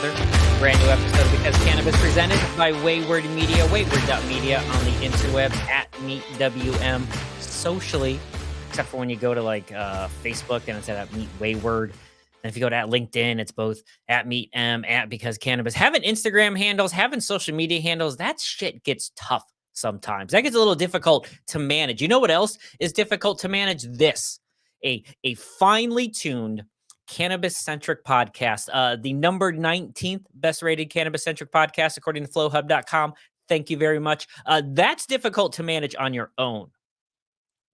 another brand new episode of Because Cannabis, presented by Wayward Media, wayward.media on the interwebs, at MeetWM socially, except for when you go to like Facebook and it's at Meet Wayward. And if you go to at LinkedIn, it's both at MeetM, at Because Cannabis. Having Instagram handles, having social media handles, that shit gets tough sometimes. That gets a little difficult to manage. You know what else is difficult to manage? This, a finely tuned cannabis-centric podcast, the number 19th best-rated cannabis-centric podcast, according to flowhub.com. Thank you very much. That's difficult to manage on your own.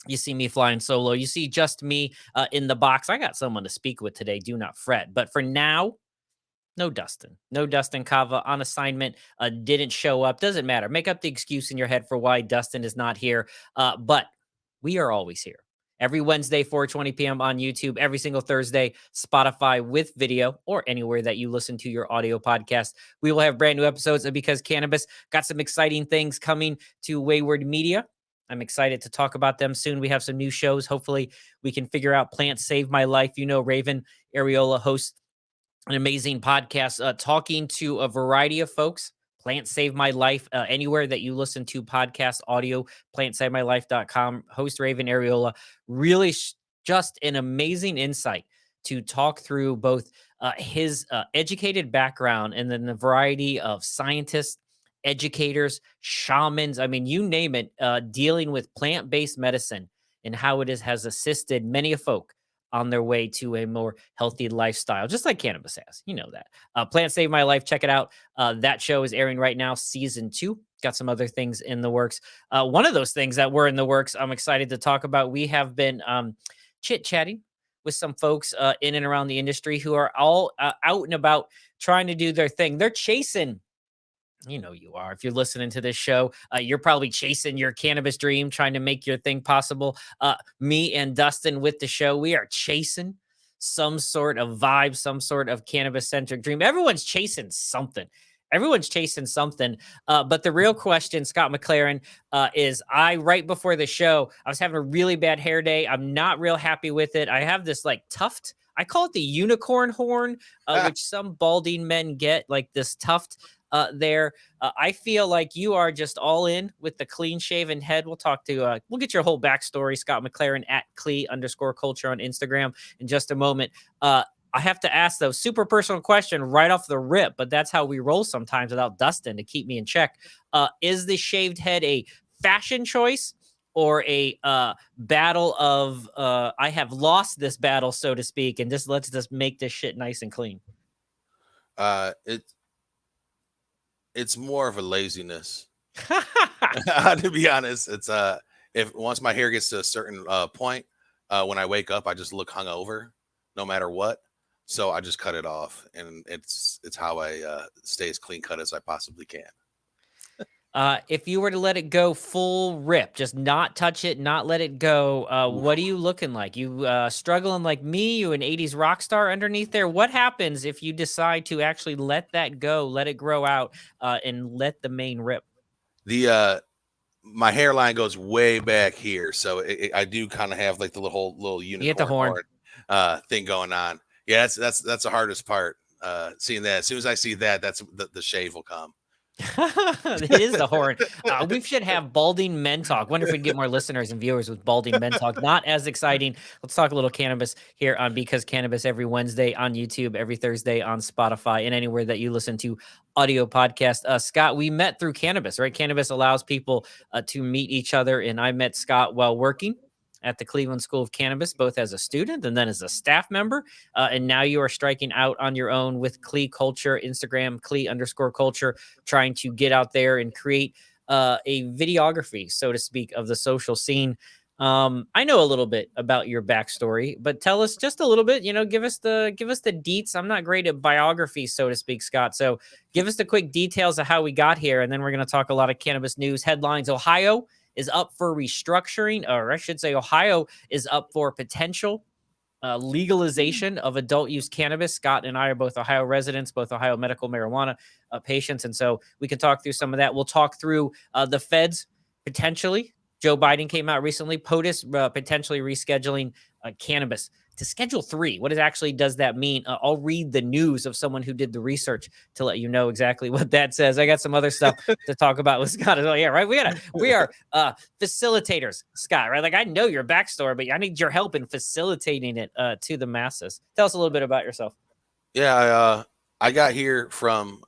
You see me flying solo. You see just me in the box. I got someone to speak with today. Do not fret. But for now, no Dustin. No Dustin Kava on assignment. Didn't show up. Doesn't matter. Make up the excuse in your head for why Dustin is not here. But we are always here. Every Wednesday, 4:20 p.m. on YouTube. Every single Thursday, Spotify with video, or anywhere that you listen to your audio podcast. We will have brand new episodes of Because Cannabis. Got some exciting things coming to Wayward Media. I'm excited to talk about them soon. We have some new shows. Hopefully, we can figure out Plants Save My Life. You know, Raven Ariola hosts an amazing podcast talking to a variety of folks. Plants Save My Life, anywhere that you listen to podcast audio, plantsavemylife.com. Host Raven Ariola, really just an amazing insight to talk through both his educated background and then the variety of scientists, educators, shamans, I mean, you name it, dealing with plant-based medicine and how it has assisted many a folk on their way to a more healthy lifestyle, just like cannabis has. You know that. Plant Save My Life, check it out. That show is airing right now, season 2. Got some other things in the works. One of those things that were in the works, I'm excited to talk about. We have been chit-chatting with some folks in and around the industry who are all out and about trying to do their thing. They're chasing, you know, you are. If you're listening to this show, you're probably chasing your cannabis dream, trying to make your thing possible. Me and Dustin with the show, we are chasing some sort of vibe, some sort of cannabis-centric dream. Everyone's chasing something. Everyone's chasing something. But the real question, Scott MacLaren, is right before the show, I was having a really bad hair day. I'm not real happy with it. I have this like tuft. I call it the unicorn horn, which some balding men get, like this tuft there. I feel like you are just all in with the clean shaven head. We'll talk to, we'll get your whole backstory, Scott MacLaren at @Clee_culture on Instagram in just a moment. I have to ask though, super personal question right off the rip, but that's how we roll sometimes without Dustin to keep me in check. Is the shaved head a fashion choice or a battle of, I have lost this battle, so to speak, and let's just make this shit nice and clean? It's more of a laziness. To be honest, it's if once my hair gets to a certain point, when I wake up, I just look hungover, no matter what. So I just cut it off, and it's how I stay as clean cut as I possibly can. If you were to let it go full rip, just not touch it, not let it go, what are you looking like? You struggling like me? You an 80s rock star underneath there? What happens if you decide to actually let that go, let it grow out, and let the mane rip? My hairline goes way back here, so I do kind of have like the little unicorn You get the horn thing going on. Yeah, that's the hardest part. Seeing that, as soon as I see that, that's the shave will come. It is the horn. We should have balding men talk. Wonder if we can get more listeners and viewers with balding men talk. Not as exciting. Let's talk a little cannabis here on Because Cannabis every Wednesday on YouTube, every Thursday on Spotify, and anywhere that you listen to audio podcast. Scott, we met through cannabis, right? Cannabis allows people to meet each other, and I met Scott while working at the Cleveland School of Cannabis, both as a student and then as a staff member. And now you are striking out on your own with Clee Culture, Instagram, Clee_culture, trying to get out there and create a videography, so to speak, of the social scene. I know a little bit about your backstory, but tell us just a little bit, give us the deets. I'm not great at biography, so to speak, Scott. So give us the quick details of how we got here. And then we're going to talk a lot of cannabis news headlines. Ohio is up for restructuring, or I should say Ohio is up for potential legalization of adult use cannabis. Scott and I are both Ohio residents, both Ohio medical marijuana patients. And so we can talk through some of that. We'll talk through the feds potentially Joe Biden came out recently. POTUS potentially rescheduling cannabis to Schedule 3. What actually does that mean? I'll read the news of someone who did the research to let you know exactly what that says. I got some other stuff to talk about with Scott as well. Yeah, right. We are facilitators, Scott, right? Like, I know your backstory, but I need your help in facilitating it to the masses. Tell us a little bit about yourself. Yeah, I got here from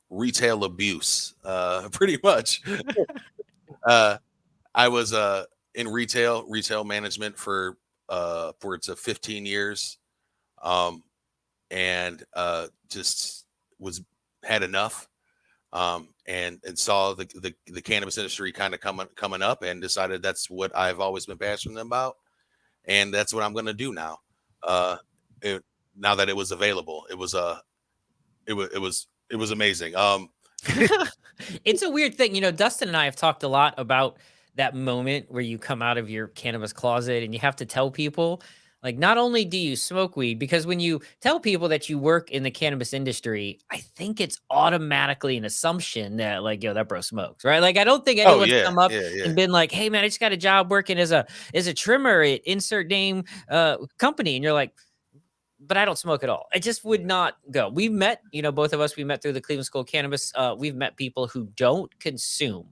retail abuse, pretty much. I was in retail management for upwards of 15 years, and just had enough, and saw the cannabis industry kind of coming up, and decided that's what I've always been passionate about, and that's what I'm going to do now. Now that it was available, it was amazing. It's a weird thing. Dustin and I have talked a lot about that moment where you come out of your cannabis closet and you have to tell people, like, not only do you smoke weed, because when you tell people that you work in the cannabis industry, I think it's automatically an assumption that, like, yo, that bro smokes, right? Like, I don't think Oh anyone's yeah, come up yeah. and been like, hey man, I just got a job working as a trimmer at insert name company. And you're like, but I don't smoke at all. I just would not go. We've met, both of us, we met through the Cleveland School of Cannabis. We've met people who don't consume,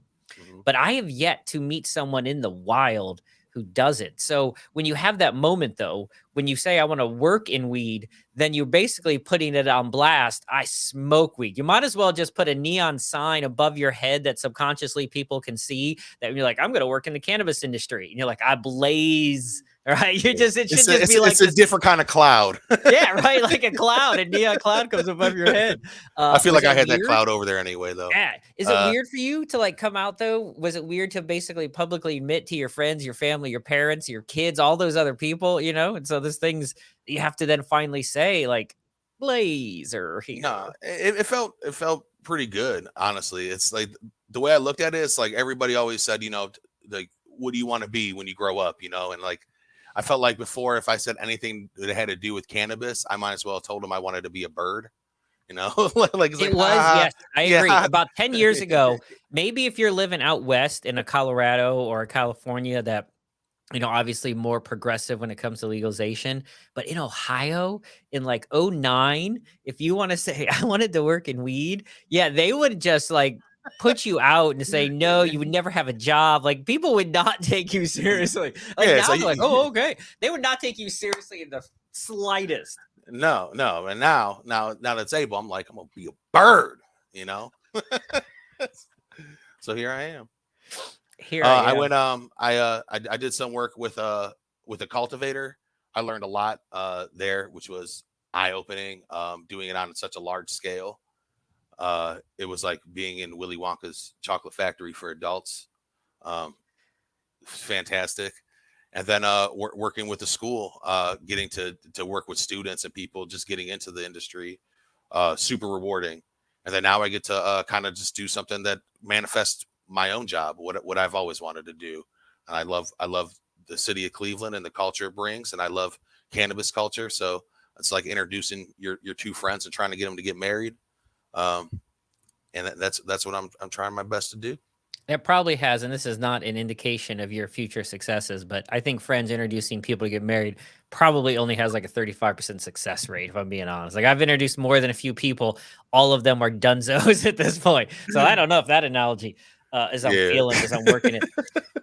but I have yet to meet someone in the wild who does it. So when you have that moment, though, when you say, I want to work in weed, then you're basically putting it on blast. I smoke weed. You might as well just put a neon sign above your head that subconsciously people can see that you're like, I'm going to work in the cannabis industry. And you're like, I blaze. Right? It should just be like it's a different kind of cloud. Yeah, right. Like a cloud, a neon cloud comes above your head. I feel like I had that cloud over there anyway, though. Yeah. Is it weird for you to like come out though? Was it weird to basically publicly admit to your friends, your family, your parents, your kids, all those other people, And so there's things you have to then finally say, like, blazer here. No, it felt pretty good, honestly. It's like the way I looked at it, it's like everybody always said, like, what do you want to be when you grow up, and like, I felt like before, if I said anything that had to do with cannabis, I might as well have told them I wanted to be a bird, like it was, yes, I agree. About 10 years ago, maybe if you're living out west in a Colorado or a California that, obviously more progressive when it comes to legalization, but in Ohio in like 2009, if you want to say I wanted to work in weed, yeah, they would just like put you out and say, no, you would never have a job. Like, people would not take you seriously. Like, now they're like, oh, okay. They would not take you seriously in the slightest. No. And now that it's able, I'm like, I'm going to be a bird, So here I am. I went, I did some work with a cultivator. I learned a lot there, which was eye-opening, doing it on such a large scale. It was like being in Willy Wonka's chocolate factory for adults. Fantastic. And then working with the school, getting to work with students and people just getting into the industry, super rewarding. And then now I get to kind of just do something that manifests my own job, what I've always wanted to do. And I love the city of Cleveland and the culture it brings, and I love cannabis culture. So it's like introducing your two friends and trying to get them to get married. And that's what I'm trying my best to do. It probably has, and this is not an indication of your future successes, but I think friends introducing people to get married probably only has like a 35% success rate, if I'm being honest. Like, I've introduced more than a few people. All of them are dunzos at this point. So I don't know if that analogy is I'm feeling as I'm working it.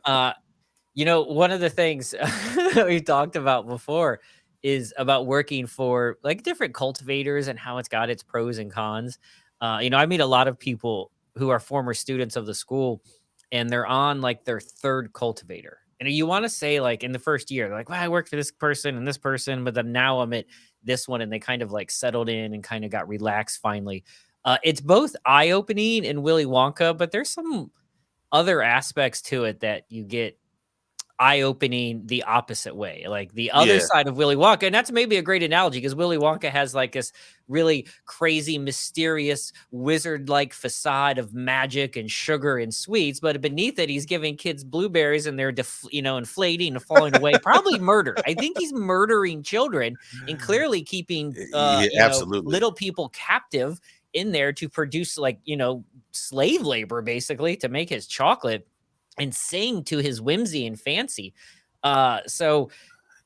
One of the things we talked about before is about working for like different cultivators and how it's got its pros and cons. I meet a lot of people who are former students of the school, and they're on like their third cultivator. And you want to say, like, in the first year, they're like, well, I worked for this person and this person, but then now I'm at this one, and they kind of like settled in and kind of got relaxed finally. It's both eye-opening and Willy Wonka, but there's some other aspects to it that you get eye-opening the opposite way, like the other side of Willy Wonka. And that's maybe a great analogy, because Willy Wonka has like this really crazy, mysterious, wizard-like facade of magic and sugar and sweets, but beneath it, he's giving kids blueberries and they're inflating and falling away. Probably murder. I think he's murdering children and clearly keeping absolutely little people captive in there to produce, like, slave labor basically to make his chocolate. and sing to his whimsy and fancy. So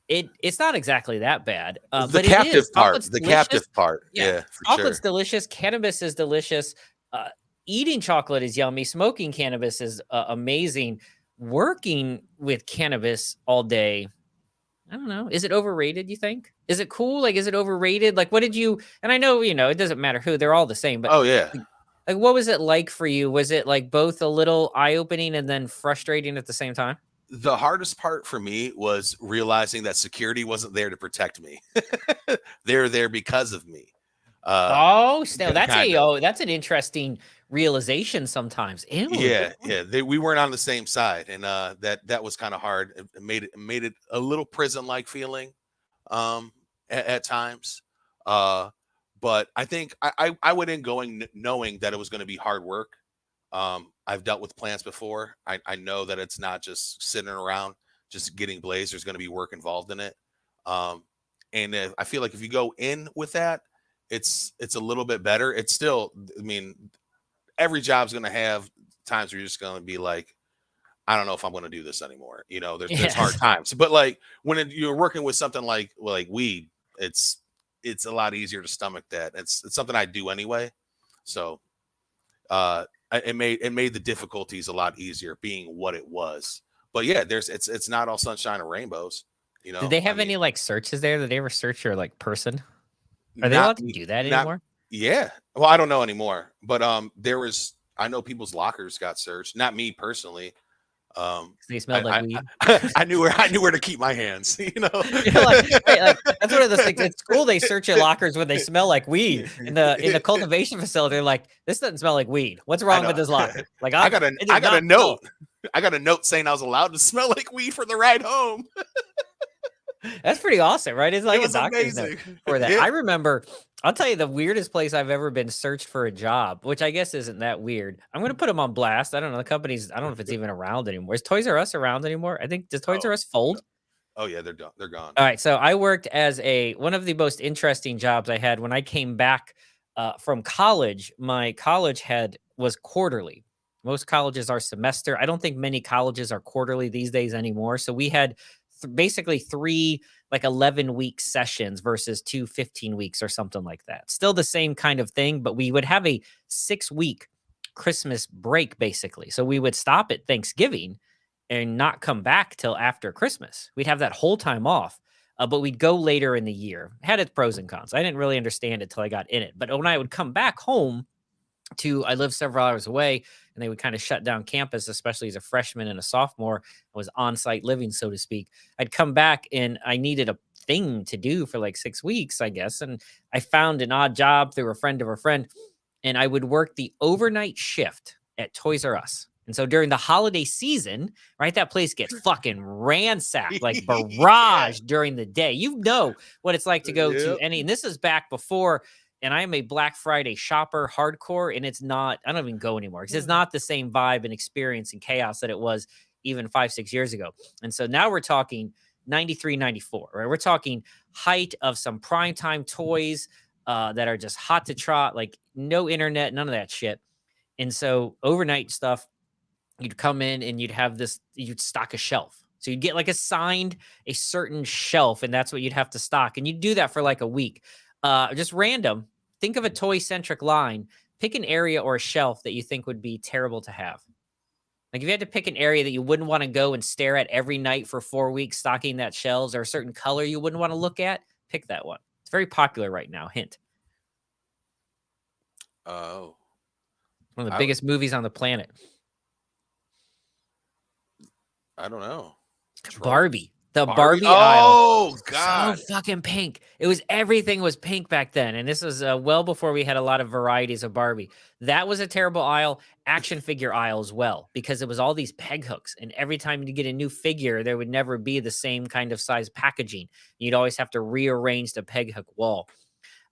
it's not exactly that bad, The but it captive is. part, Chocolate's the delicious. captive part. Yeah, Yeah, for chocolate's sure. delicious. Cannabis is delicious. Uh, Eating chocolate is yummy. Smoking cannabis is amazing. Working with cannabis all day, I don't know. Is it overrated, you think? Is it cool? Like, is it overrated? Like, what did you, and I know, it doesn't matter who, they're all the same, but Oh yeah. like, what was it like for you? Was it like both a little eye-opening and then frustrating at the same time? The hardest part for me was realizing that security wasn't there to protect me. They're there because of me. Uh, Oh, still, kind of. that's an interesting realization sometimes. Ew, good Yeah, point. yeah. We weren't on the same side, and that was kind of hard. It made it a little prison like feeling, at times. Uh, but I think I went in going knowing that it was going to be hard work. I've dealt with plants before. I know that it's not just sitting around, just getting blazed. There's going to be work involved in it. Um, and I feel like if you go in with that, it's a little bit better. It's still, I mean, every job's going to have times where you're just going to be like, I don't know if I'm going to do this anymore. There's hard Yes. times, but like when you're working with something like weed, it's a lot easier to stomach that. It's something I do anyway. So it made the difficulties a lot easier being what it was. But yeah, it's not all sunshine and rainbows. Did they I have mean, any like searches there? Did they ever search your like person? Are they not allowed to me, do that not anymore? yeah. Well, I don't know anymore, but there was I know people's lockers got searched. Not me personally. 'Cause they smelled like I weed. I knew where to keep my hands. You're like, right, like that's one of those things. At school, they search your lockers when they smell like weed. In the cultivation facility, they're like, "This doesn't smell like weed. What's I wrong with know. this locker?" Like, I got a it I does got a not smell. note. I got a note saying I was allowed to smell like weed for the ride home. That's pretty awesome, right? It's It like a was doctor's note amazing. for that. Yeah. I remember, I'll tell you the weirdest place I've ever been searched for a job, which I guess isn't that weird. I'm going to put them on blast. I don't know. The company's, I don't know if it's even around anymore. Is Toys R Us around anymore? I think, does Toys R Oh, Us fold? oh yeah, they're done. They're gone. All right, so I worked as one of the most interesting jobs I had when I came back from college. My college had was quarterly. Most colleges are semester. I don't think many colleges are quarterly these days anymore. So we had basically three like 11-week sessions versus 2 15 weeks or something like that. Still the same kind of thing, but we would have a 6 week Christmas break basically. So we would stop at Thanksgiving and not come back till after Christmas. We'd have that whole time off, but we'd go later in the year. It had its pros and cons. I didn't really understand it till I got in it. But when I would come back home I live several hours away, and they would kind of shut down campus, especially as a freshman and a sophomore. I was on site living, so to speak. I'd come back and I needed a thing to do for like 6 weeks, I guess. And I found an odd job through a friend of a friend, and I would work the overnight shift at Toys R Us. And so during the holiday season, right, that place gets fucking ransacked, like Yeah. barrage during the day. You know what it's like to go to Yep. any, and this is back before, and I am a Black Friday shopper hardcore, and it's not, I don't even go anymore because it's not the same vibe and experience and chaos that it was even 5 6 years ago. And so now we're talking 93 94, right? We're talking height of some primetime toys that are just hot to trot, like no internet, none of that shit. And so overnight stuff, you'd come in and you'd stock a shelf. So you'd get like assigned a certain shelf, and that's what you'd have to stock. And you'd do that for like a week. Just random. Think of a toy centric line. Pick an area or a shelf that you think would be terrible to have. Like if you had to pick an area that you wouldn't want to go and stare at every night for 4 weeks, stocking that shelves, or a certain color you wouldn't want to look at, pick that one. It's very popular right now. Hint. Oh, One of the I biggest movies on the planet. I don't know. Barbie. The Barbie. Barbie aisle. Oh So God. fucking pink. Everything was pink back then. And this was well before we had a lot of varieties of Barbie. That was a terrible aisle. Action figure aisle as well, because it was all these peg hooks. And every time you get a new figure, there would never be the same kind of size packaging. You'd always have to rearrange the peg hook wall.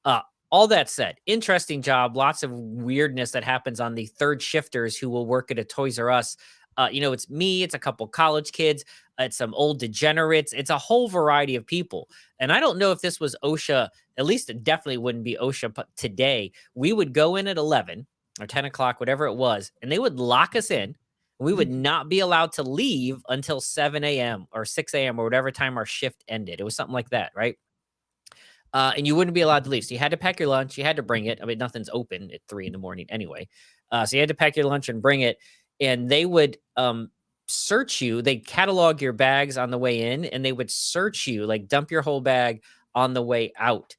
Uh, all that said, interesting job. Lots of weirdness that happens on the third shifters who will work at a Toys R Us. It's me, it's a couple college kids, it's some old degenerates, it's a whole variety of people. And I don't know if this was OSHA, at least it definitely wouldn't be OSHA today. We would go in at 11 or 10 o'clock, whatever it was, and they would lock us in. We would not be allowed to leave until 7 a.m. or 6 a.m. or whatever time our shift ended. It was something like that, right? And you wouldn't be allowed to leave. So you had to pack your lunch. You had to bring it. I mean, nothing's open at 3 a.m. anyway. So you had to pack your lunch and bring it. And they would search you. They'd catalog your bags on the way in, and they would search you, like dump your whole bag on the way out,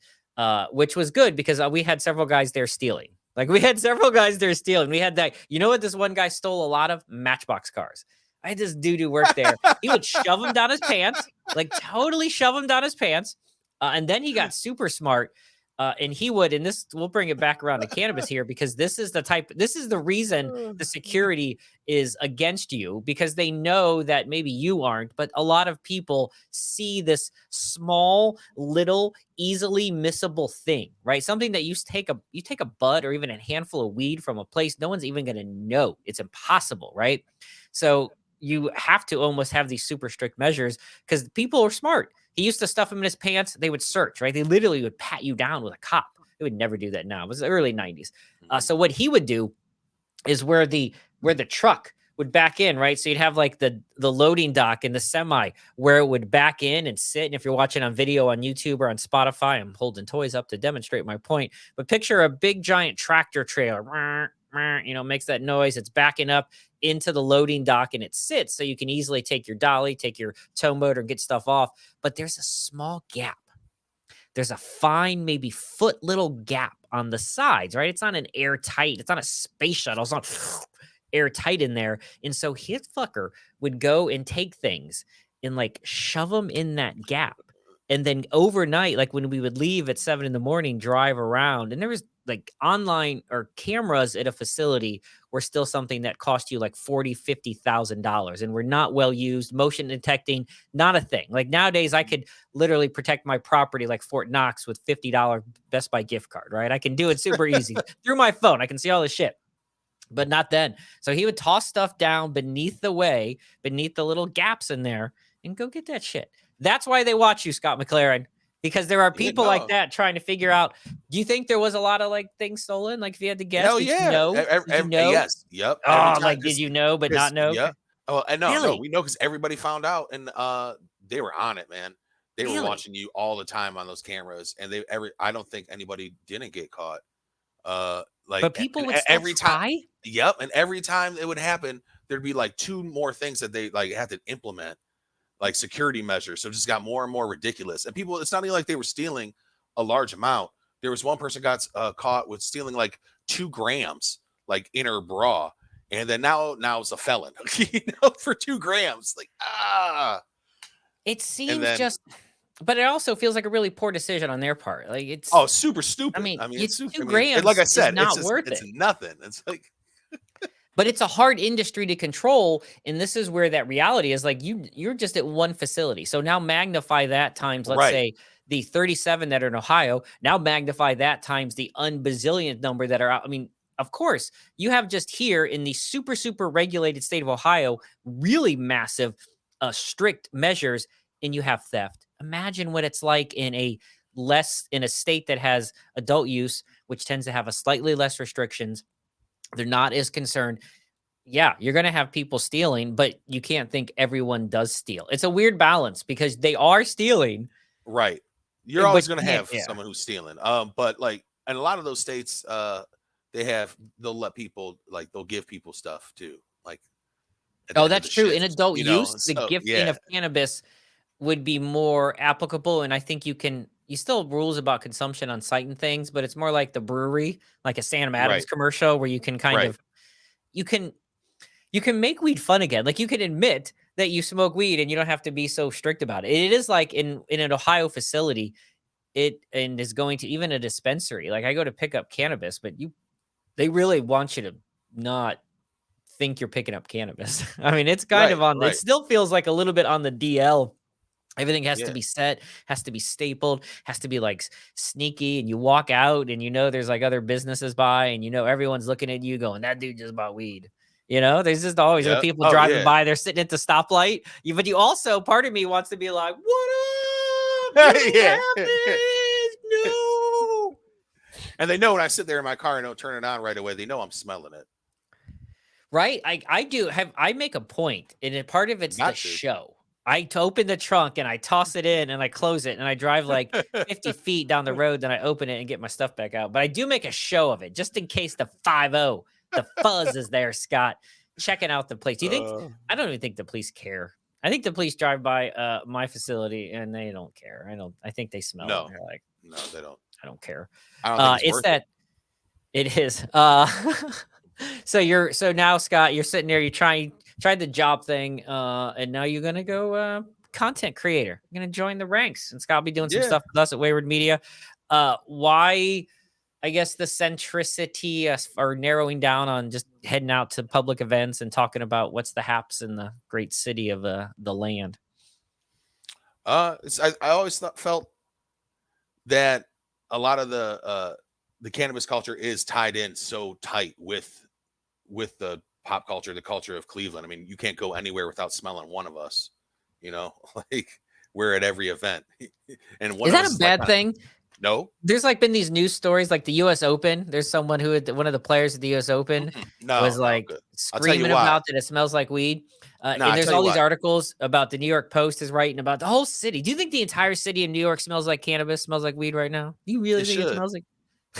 which was good because we had several guys there stealing. Like we had several guys there stealing. We had that. You know what this one guy stole a lot of? Matchbox cars. I had this dude who worked there. He would shove them down his pants, like totally shove them down his pants. And then he got super smart. And he would, and this, we'll bring it back around to cannabis here, because this is the reason the security is against you, because they know that maybe you aren't, but a lot of people see this small, little, easily missable thing, right? Something that you take a bud or even a handful of weed from a place, no one's even going to know. It's impossible, right? So you have to almost have these super strict measures because people are smart. He used to stuff him in his pants. They would search, right? They literally would pat you down with a cop. They would never do that now. It was the early 90s. So what he would do is where the truck would back in, right? So you'd have like the loading dock in the semi where it would back in and sit. And if you're watching on video on YouTube or on Spotify, I'm holding toys up to demonstrate my point. But picture a big giant tractor trailer, makes that noise. It's backing up into the loading dock and it sits so you can easily take your dolly, take your tow motor and get stuff off. But there's a small gap. There's a fine, maybe foot little gap on the sides, right? It's not an airtight, it's not a space shuttle. It's not airtight in there. And so his fucker would go and take things and like shove them in that gap. And then overnight, like when we would leave at 7 a.m, drive around, and there was like online or cameras at a facility were still something that cost you like $40,000, $50,000 and were not well used. Motion detecting, not a thing. Like nowadays, I could literally protect my property like Fort Knox with $50 Best Buy gift card, right? I can do it super easy through my phone. I can see all this shit. But not then. So he would toss stuff down beneath the little gaps in there, and go get that shit. That's why they watch you, Scott MacLaren, because there are people like that trying to figure out. Do you think there was a lot of like things stolen? Like if you had to guess, Hell did yeah. you know? Did you know? Yes. Yep. Oh, like did you know but not know? Yep. Oh, and no, Really? we know because everybody found out, and they were on it, man. They were watching you all the time on those cameras, and I don't think anybody didn't get caught. But people would still every try? time. Yep, and every time it would happen, there'd be like 2 more things that they like had to implement, like security measures. So it just got more and more ridiculous. And people, it's not even like they were stealing a large amount. There was one person got caught with stealing like 2 grams, like in her bra, and then now it's a felon, for 2 grams. Like It seems but it also feels like a really poor decision on their part. Like it's super stupid. I mean it's 2 grams. Like I said, not worth it. It's nothing. It's like. But it's a hard industry to control, and this is where that reality is. Like you're just at one facility, so now magnify that times, let's say, the 37 that are in Ohio. Now magnify that times the unbazillion number that are out. I mean, of course, you have just here in the super, super regulated state of Ohio, really massive, strict measures, and you have theft. Imagine what it's like in a state that has adult use, which tends to have a slightly less restrictions. They're not as concerned. Yeah, you're going to have people stealing, but you can't think everyone does steal. It's a weird balance because they are stealing. Right. You're always going to have someone who's stealing. But like in a lot of those states, they'll let people, like they'll give people stuff too. Like, that's true. In adult use, the gifting of cannabis would be more applicable. And I think you still have rules about consumption on site and things, but it's more like the brewery, like a Sam Adams commercial where you can kind of, you can make weed fun again. Like you can admit that you smoke weed and you don't have to be so strict about it. It is like in an Ohio facility, and is going to even a dispensary. Like I go to pick up cannabis, but they really want you to not think you're picking up cannabis. I mean, it's kind of on, it still feels like a little bit on the DL. Everything has to be set, has to be stapled, has to be like sneaky. And you walk out and there's like other businesses by, and everyone's looking at you going, that dude just bought weed. There's just always people driving by, they're sitting at the stoplight. But you also, part of me wants to be like, what up? No. And they know when I sit there in my car and don't turn it on right away, they know I'm smelling it. Right? I make a point, and part of it's the show. I open the trunk and I toss it in and I close it and I drive like 50 feet down the road, then I open it and get my stuff back out. But I do make a show of it just in case the 5-0, the fuzz is there, Scott, checking out the place. Do you think I don't even think the police care. I think the police drive by my facility and they don't care. I think they smell it. They're like, no, they don't. I don't care. I don't think it's that it is. So now, Scott, you're sitting there, you tried the job thing, and now you're gonna go content creator. You're gonna join the ranks, and Scott will be doing some stuff with us at Wayward Media. Why? I guess the centricity or narrowing down on just heading out to public events and talking about what's the haps in the great city of the land. I always felt that a lot of the cannabis culture is tied in so tight with the pop culture, the culture of Cleveland. I mean, you can't go anywhere without smelling one of us, like we're at every event. And is that a bad thing? No, there's like been these news stories like the US Open. There's someone who one of the players at the US Open was like screaming about that it smells like weed. And there's all these articles about the New York Post is writing about the whole city. Do you think the entire city of New York smells like cannabis, smells like weed right now? Do you really think it smells like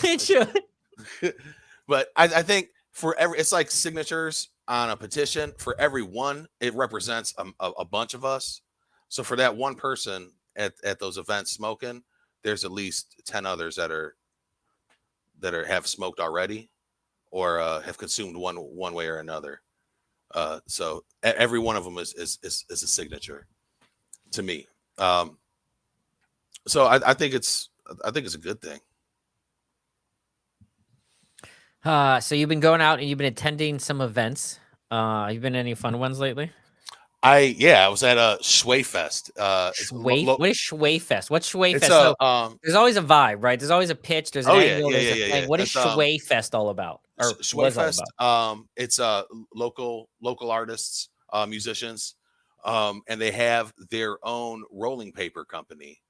it should? But I think for it's like signatures on a petition. For every one, it represents a bunch of us. So for that one person at those events smoking, there's at least 10 others that have smoked already or have consumed one way or another. So every one of them is a signature to me. So I think it's a good thing. So you've been going out and you've been attending some events. You've been to any fun ones lately? I was at a Shway Fest. What is Shway Fest? What's Shway Fest? There's always a vibe, right? There's always a pitch. There's an angle. There's a thing. What is Shway Fest all about? Or Shway Fest. It's local artists, musicians, and they have their own rolling paper company.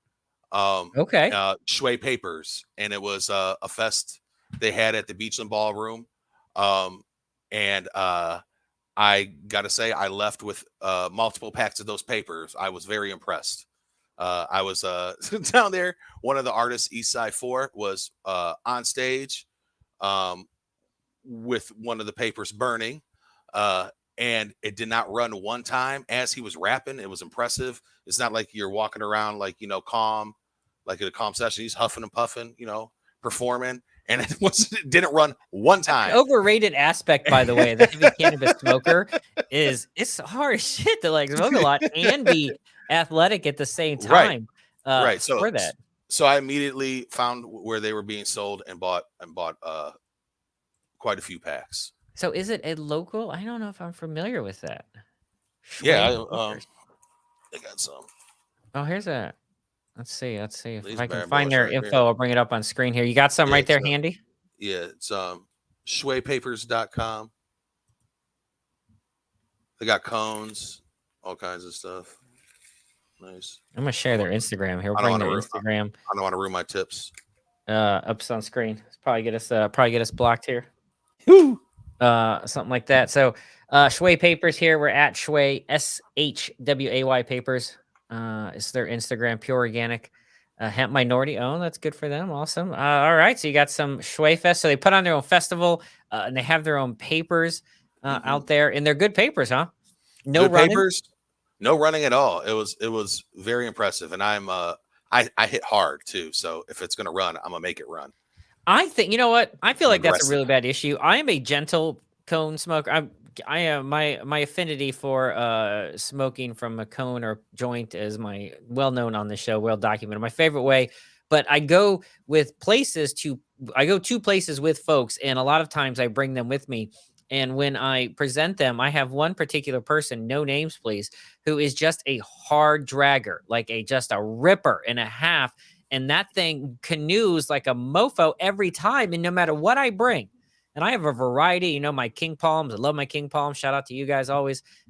Shway Papers, and it was a fest they had at the Beachland Ballroom, and I gotta say, I left with multiple packs of those papers. I was very impressed. I was down there. One of the artists, Eastside 4, was on stage with one of the papers burning, and it did not run one time as he was rapping. It was impressive. It's not like you're walking around like calm, like in a calm session. He's huffing and puffing, performing. And it didn't run one time. The overrated aspect, by the way, that heavy cannabis smoker is it's hard shit to like smoke a lot and be athletic at the same time. Right. So for that. So I immediately found where they were being sold and bought quite a few packs. So is it a local? I don't know if I'm familiar with that. Yeah, they got some. Oh, here's a. Let's see if I can find their info. I'll bring it up on screen here. You got some right there handy? Yeah, it's shwaypapers.com. They got cones, all kinds of stuff. Nice. I'm gonna share their Instagram here. We'll bring their Instagram. I don't want to ruin my tips. Up on screen. It's probably get us blocked here. Something like that. So Shway Papers here. We're at Shway, SHWAY Papers. It's their Instagram, pure organic, hemp minority owned. That's good for them. Awesome. All right. So you got some Shway Fest. So they put on their own festival and they have their own papers out there, and they're good papers, huh? No good running? Papers, no running at all. It was very impressive. And I'm I hit hard too. So if it's gonna run, I'm gonna make it run. I think, you know what? I feel like that's a really bad issue. I am a gentle cone smoker. I am my affinity for smoking from a cone or joint is well known on the show, well documented. My favorite way, but I go to places with folks, and a lot of times I bring them with me. And when I present them, I have one particular person, no names, please, who is just a hard dragger, like just a ripper and a half, and that thing canoes like a mofo every time, and no matter what I bring. And I have a variety, my King Palms. I love my King Palms. Shout out to you guys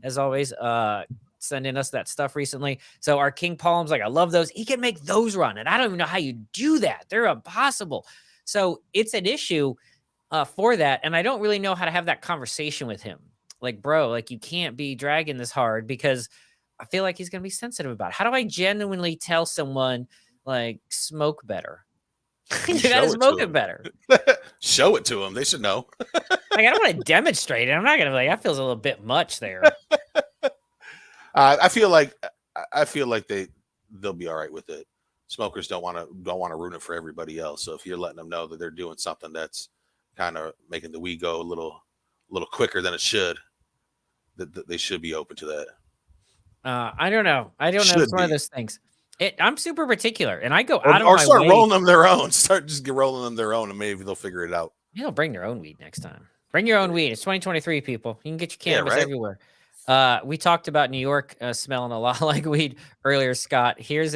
as always, sending us that stuff recently. So our King Palms, like I love those. He can make those run. And I don't even know how you do that. They're impossible. So it's an issue for that. And I don't really know how to have that conversation with him. like, bro, like you can't be dragging this hard because I feel like he's going to be sensitive about it. How do I genuinely tell someone like smoke better? You got to show it to smoke it them. better. Show it to them. They should know. Like, I don't want to demonstrate it. I'm not going to be like, that feels a little bit much there. I feel like they'll be all right with it. Smokers don't want to ruin it for everybody else. So if you're letting them know that they're doing something that's kind of making the weed go a little quicker than it should, that they should be open to that. I don't know. It's one of those things. I'm super particular, and I go out of my way. Or start rolling them their own. Start just rolling them their own, and maybe they'll figure it out. They'll bring their own weed next time. Bring your own weed. It's 2023, people. You can get your cannabis everywhere. We talked about New York smelling a lot like weed earlier, Scott. Here's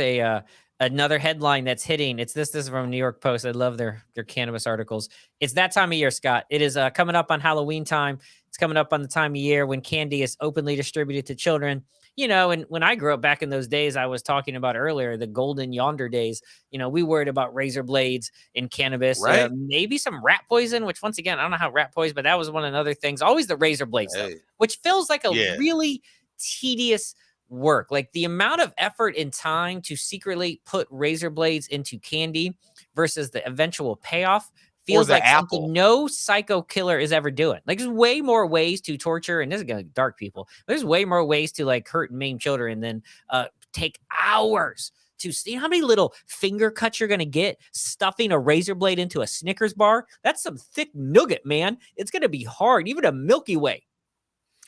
another headline that's hitting. It's this is from New York Post. I love their cannabis articles. It's that time of year, Scott. It is coming up on Halloween time. It's coming up on the time of year when candy is openly distributed to children. You know, and when I grew up back in those days, I was talking about earlier, the golden yonder days, you know, we worried about razor blades in cannabis, right? Maybe some rat poison, which once again, I don't know how rat poison, but that was one of the other things. Always the razor blades, though, which feels like a really tedious work. Like the amount of effort and time to secretly put razor blades into candy versus the eventual payoff feels like something no psycho killer is ever doing. Like there's way more ways to torture, and this is gonna dark people. There's way more ways to like hurt and maim children than take hours to see how many little finger cuts you're gonna get stuffing a razor blade into a Snickers bar. That's some thick nougat, man. It's gonna be hard. Even a Milky Way.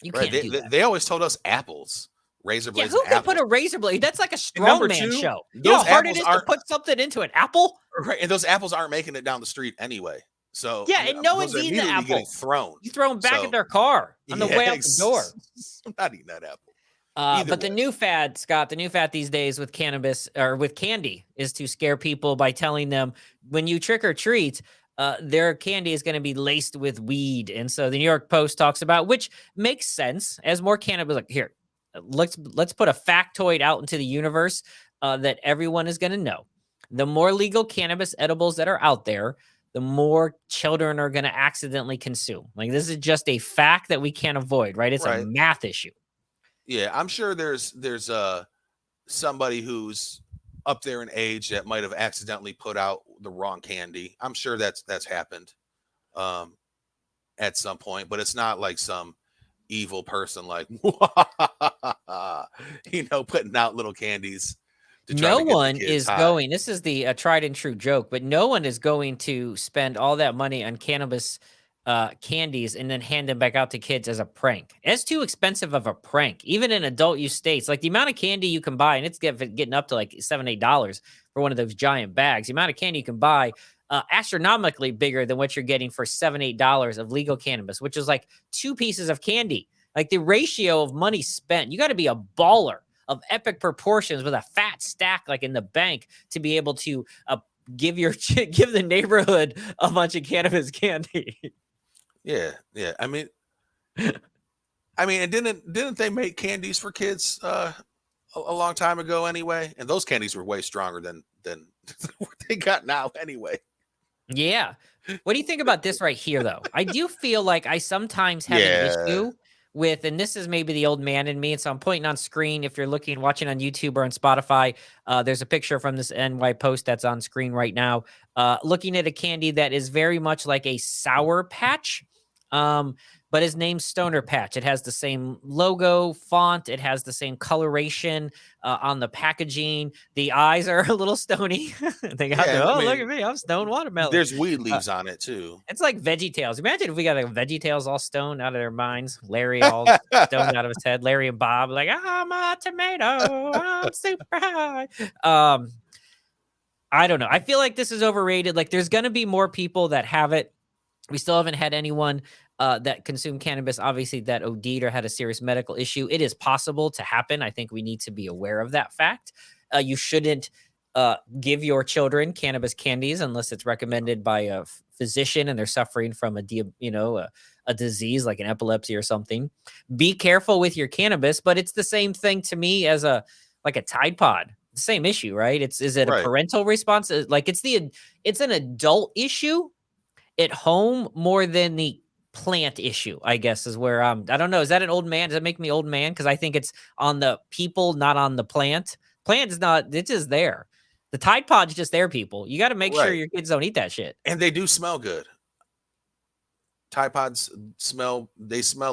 You can't do that. They always told us apples. Razor blades. Yeah, who can put a razor blade? That's like a strongman show. You know how hard it is to put something into an apple? Right, and those apples aren't making it down the street anyway. So yeah, and no one's eating the apple. Thrown. You throw them back in their car on the way out the door. I'm not eating that apple. But the new fad, Scott, these days with cannabis or with candy is to scare people by telling them when you trick or treat, their candy is going to be laced with weed. And so the New York Post talks about, which makes sense as more cannabis. Like here, let's put a factoid out into the universe that everyone is going to know. The more legal cannabis edibles that are out there, the more children are going to accidentally consume. Like this is just a fact that we can't avoid, right? It's a math issue. Yeah, I'm sure there's somebody who's up there in age that might have accidentally put out the wrong candy. I'm sure that's happened at some point, but it's not like some evil person like putting out little candies. No one is going, this is the tried and true joke, but no one is going to spend all that money on cannabis candies and then hand them back out to kids as a prank. It's too expensive of a prank, even in adult use states. Like the amount of candy you can buy, and it's getting up to like $7-8 for one of those giant bags. The amount of candy you can buy astronomically bigger than what you're getting for $7-8 of legal cannabis, which is like 2 pieces of candy. Like the ratio of money spent, you got to be a baller of epic proportions with a fat stack like in the bank to be able to give the neighborhood a bunch of cannabis candy. Yeah. I mean, and didn't they make candies for kids a long time ago anyway? And those candies were way stronger than what they got now anyway. Yeah. What do you think about this right here, though? I do feel like I sometimes have an issue with, and this is maybe the old man in me, and so I'm pointing on screen. If you're watching on YouTube or on Spotify, there's a picture from this NY Post that's on screen right now, looking at a candy that is very much like a Sour Patch, but is named Stoner Patch. It has the same logo, font. It has the same coloration on the packaging. The eyes are a little stony. They got look at me, I'm stoned watermelon. There's weed leaves on it too. It's like Veggie Tales. Imagine if we got like Veggie Tales all stoned out of their minds. Larry all stoned out of his head. Larry and Bob like, I'm a tomato. I'm super high. I don't know. I feel like this is overrated. Like there's going to be more people that have it. We still haven't had anyone that consumed cannabis, obviously, that OD'd or had a serious medical issue. It is possible to happen. I think we need to be aware of that fact. You shouldn't give your children cannabis candies unless it's recommended by a physician and they're suffering from a disease like an epilepsy or something. Be careful with your cannabis, but it's the same thing to me as a Tide Pod. The same issue, right? Is it a parental response? Like it's an adult issue at home more than the plant issue, I guess, is where I don't know. Is that an old man? Does that make me old man? Because I think it's on the people, not on the plant. Plant is not, it's just there. The Tide Pod's just there, people. You got to make sure Right. your kids don't eat that shit. And they do smell good. Tide Pods smell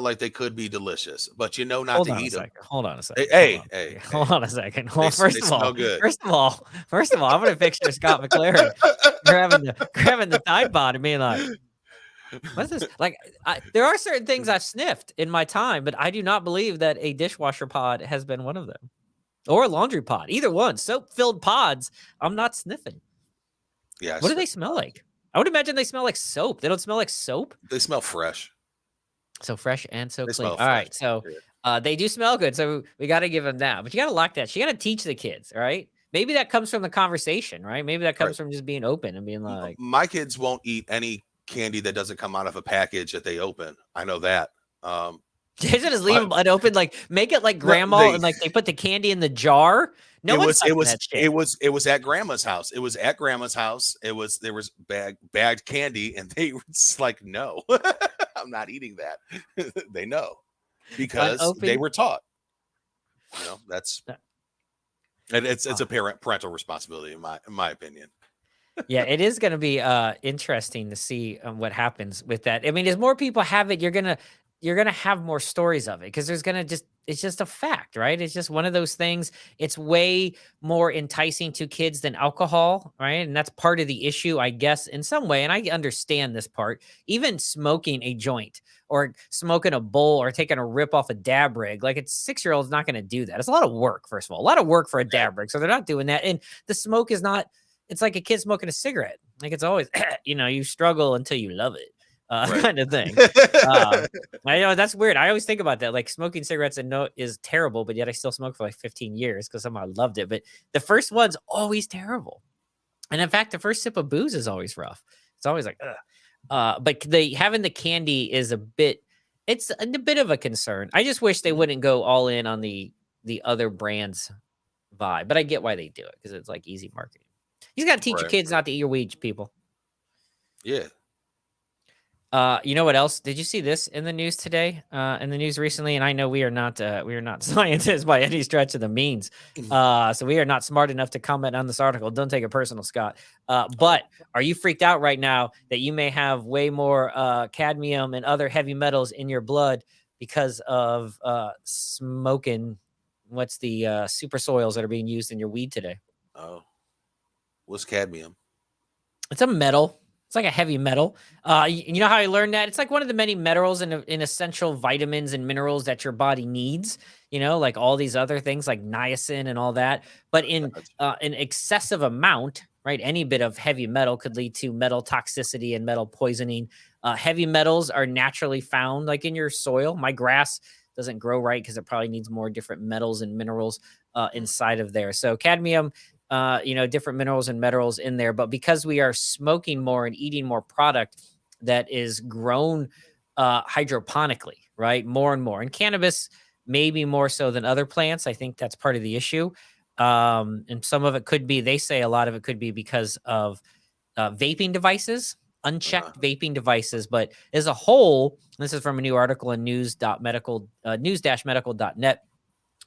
like they could be delicious, but you know not Hold to on a eat them. second. Hold on a second. Hey, Hold on a second. Well, they first of smell all, good. first of all, I'm gonna picture Scott MacLaren grabbing the Tide Pod and being like, "What's this?" Like, there are certain things I've sniffed in my time, but I do not believe that a dishwasher pod has been one of them, or a laundry pod. Either one, soap-filled pods. I'm not sniffing. Yeah. What do they smell like? I would imagine they smell like soap. They don't smell like soap. They smell fresh. So fresh and so They clean. smell All right. fresh. So Yeah. they do smell good. So we got to give them that. But you got to lock that. You got to teach the kids. All right. Maybe that comes from the conversation, right? Maybe that comes Right. from just being open and being like, My kids won't eat any candy that doesn't come out of a package that they open. I know that. they just leave them unopened, like make it like grandma and like they put the candy in the jar. No one's touching that shit. It was at grandma's house. It was at grandma's house. There was bagged candy, and they were just like, no, I'm not eating that. They know because they were taught. You know, that's it's a parental responsibility in my opinion. Yeah, it is going to be interesting to see what happens with that. I mean, as more people have it, you're gonna have more stories of it because there's gonna it's just a fact, right? It's just one of those things. It's way more enticing to kids than alcohol, right? And that's part of the issue, I guess, in some way. And I understand this part. Even smoking a joint or smoking a bowl or taking a rip off a dab rig, like it's 6-year-old's not going to do that. It's a lot of work, first of all, a lot of work for a dab rig. So they're not doing that. And the smoke is not. It's like a kid smoking a cigarette. Like it's always, you struggle until you love it. Kind of thing. I know that's weird. I always think about that. Like smoking cigarettes is terrible, but yet I still smoke for like 15 years because somehow I loved it. But the first one's always terrible. And in fact, the first sip of booze is always rough. It's always like, ugh. But having the candy is it's a bit of a concern. I just wish they wouldn't go all in on the other brands vibe, but I get why they do it because it's like easy marketing. You got to teach your kids not to eat your weed, people. Yeah. You know what else? Did you see this in the news today? In the news recently, and I know we are not scientists by any stretch of the means. So we are not smart enough to comment on this article. Don't take it personal, Scott. But are you freaked out right now that you may have way more cadmium and other heavy metals in your blood because of smoking? What's the super soils that are being used in your weed today? Oh, what's cadmium? It's a metal. It's like a heavy metal. You know how I learned that? It's like one of the many minerals and essential vitamins and minerals that your body needs. Like all these other things like niacin and all that. But in an excessive amount, right? Any bit of heavy metal could lead to metal toxicity and metal poisoning. Heavy metals are naturally found like in your soil. My grass doesn't grow right because it probably needs more different metals and minerals inside of there. So cadmium, different minerals and metals in there. But because we are smoking more and eating more product that is grown hydroponically, right? More and more. And cannabis, maybe more so than other plants. I think that's part of the issue. And some of it could be, they say a lot of it could be because of vaping devices, unchecked vaping devices. But as a whole, this is from a new article in news-medical.net.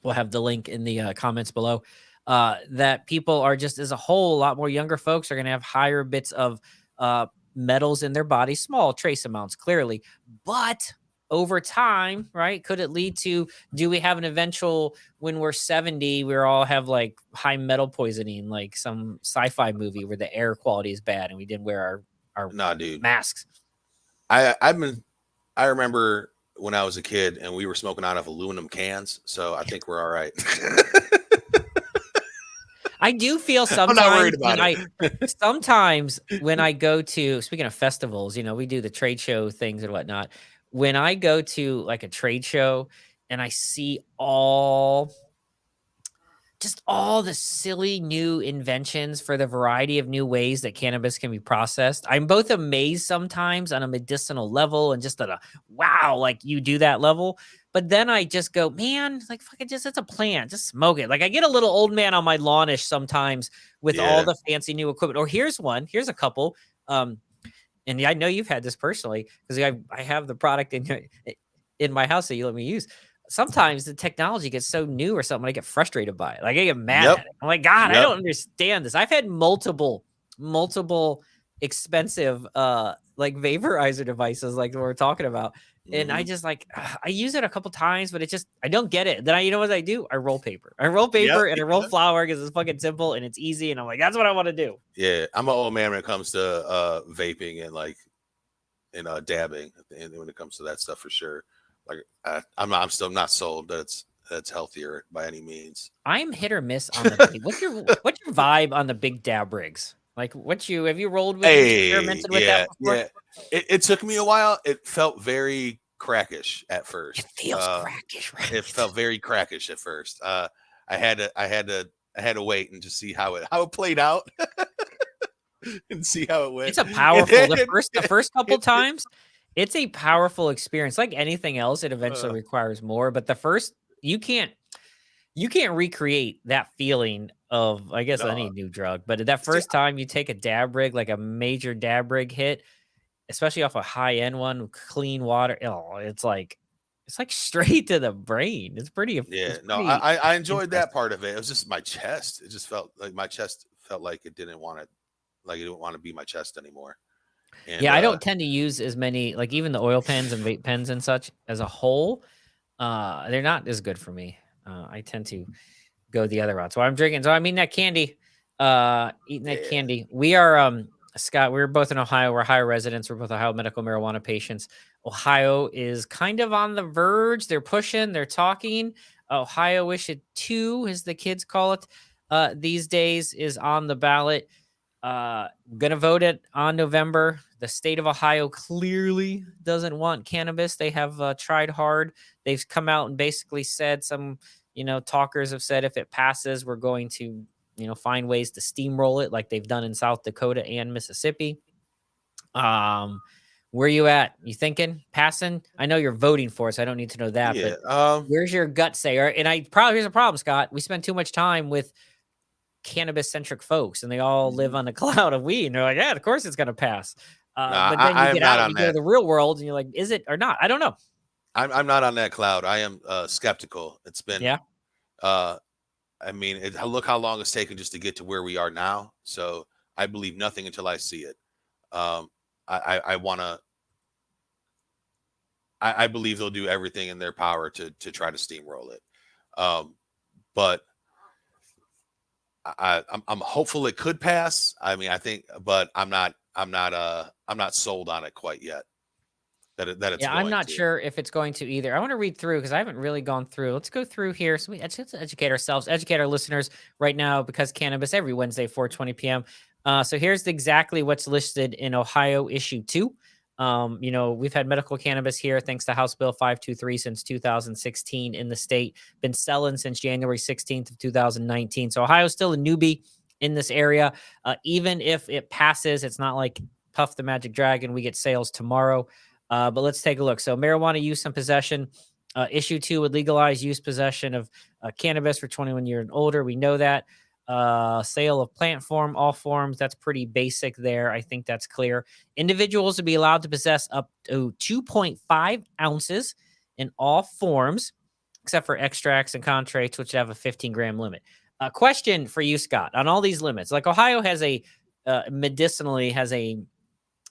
We'll have the link in the comments below. That people are just as a whole, a lot more younger folks are going to have higher bits of metals in their body, small trace amounts, clearly. But over time, right, could it lead to, do we have an eventual, when we're 70, we all have like high metal poisoning, like some sci-fi movie where the air quality is bad and we didn't wear our masks? I remember when I was a kid and we were smoking out of aluminum cans. So I think we're all right. I do feel sometimes, I'm not worried about it. Sometimes when I go to, speaking of festivals, we do the trade show things and whatnot. When I go to like a trade show and I see all the silly new inventions for the variety of new ways that cannabis can be processed, I'm both amazed sometimes on a medicinal level and just at a, wow, like you do that level. But then I just go, man, like fucking it's a plant, just smoke it. Like I get a little old man on my lawnish sometimes with all the fancy new equipment. Or here's a couple. and I know you've had this personally because I have the product in my house that you let me use. Sometimes the technology gets so new or something, I get frustrated by it. Like I get mad Yep. at it. I'm like, God, I Yep. don't understand this. I've had multiple expensive like vaporizer devices like we're talking about. And I just like I use it a couple times, but I don't get it. Then you know what I do? I roll paper. I roll Yep. paper and I roll flour because it's fucking simple and it's easy. And I'm like, that's what I want to do. Yeah. I'm an old man when it comes to vaping and like dabbing, and when it comes to that stuff for sure. Like I'm still not sold that that's healthier by any means. I'm hit or miss on the big. What's your vibe on the big dab rigs? Like have you rolled with Hey, experimented with that yeah, before? yeah. It took me a while. It felt very crackish at It first. feels crackish, It right? felt very crackish at first. I had to wait and just see how it played out and see how it went. It's a And powerful then the first couple it times, it's a powerful experience. Like anything else, it eventually requires more, but the first you can't recreate that feeling of I guess no. any new drug, but that See, first time you take a dab rig, like a major dab rig hit, especially off a high end one with clean water, oh, it's like straight to the brain. yeah, It's no, pretty I enjoyed that interesting. part of it. It was just my chest. It just felt like my chest felt like it didn't want it, like it didn't want to be my chest anymore. And Yeah, I don't tend to use as many like even the oil pens and vape pens and such as a whole. They're not as good for me. I tend to go the other route. So I'm drinking. So I mean that candy, eating that yeah, candy. We are Scott, we're both in Ohio. We're Ohio residents. We're both Ohio medical marijuana patients. Ohio is kind of on the verge. They're pushing, they're talking. Ohio issue 2, as the kids call it, these days is on the ballot. Uh, gonna vote it on November. The state of Ohio clearly doesn't want cannabis. They have tried hard. They've come out and basically said some, talkers have said if it passes, we're going to, find ways to steamroll it like they've done in South Dakota and Mississippi. Um, where you at? You thinking passing? I know you're voting for it, so I don't need to know that, yeah. but where's your gut say? And here's a problem, Scott. We spend too much time with cannabis centric folks and they all live Mhm. on a cloud of weed and they're like, yeah, of course it's going to pass. Nah, But then you I am get not out and on you go to that. the real world and you're like, is it or not? I don't know. I'm not on that cloud. I am skeptical. It's been Yeah. uh I mean, look how long it's taken just to get to where we are now. So I believe nothing until I see it. Um, I want to. I believe they'll do everything in their power to try to steamroll it. But I'm hopeful it could pass. I mean, I think, but I'm not sold on it quite yet. That it's Yeah. I'm going not to. sure if it's going to either. I want to read through because I haven't really gone through. Let's go through here. So let's educate ourselves, educate our listeners right now because cannabis every Wednesday, 4:20 p.m. So here's exactly what's listed in Ohio issue 2. We've had medical cannabis here thanks to House Bill 523 since 2016 in the state, been selling since January 16th of 2019. So Ohio's still a newbie in this area. Even if it passes, it's not like Puff the Magic Dragon. We get sales tomorrow. But let's take a look. So marijuana use and possession. Issue 2 would legalize use possession of cannabis for 21 years and older. We know that. Sale of plant form, all forms. That's pretty basic there. I think that's clear. Individuals would be allowed to possess up to 2.5 ounces in all forms, except for extracts and concentrates, which have a 15-gram limit. A question for you, Scott, on all these limits. Like Ohio has medicinally has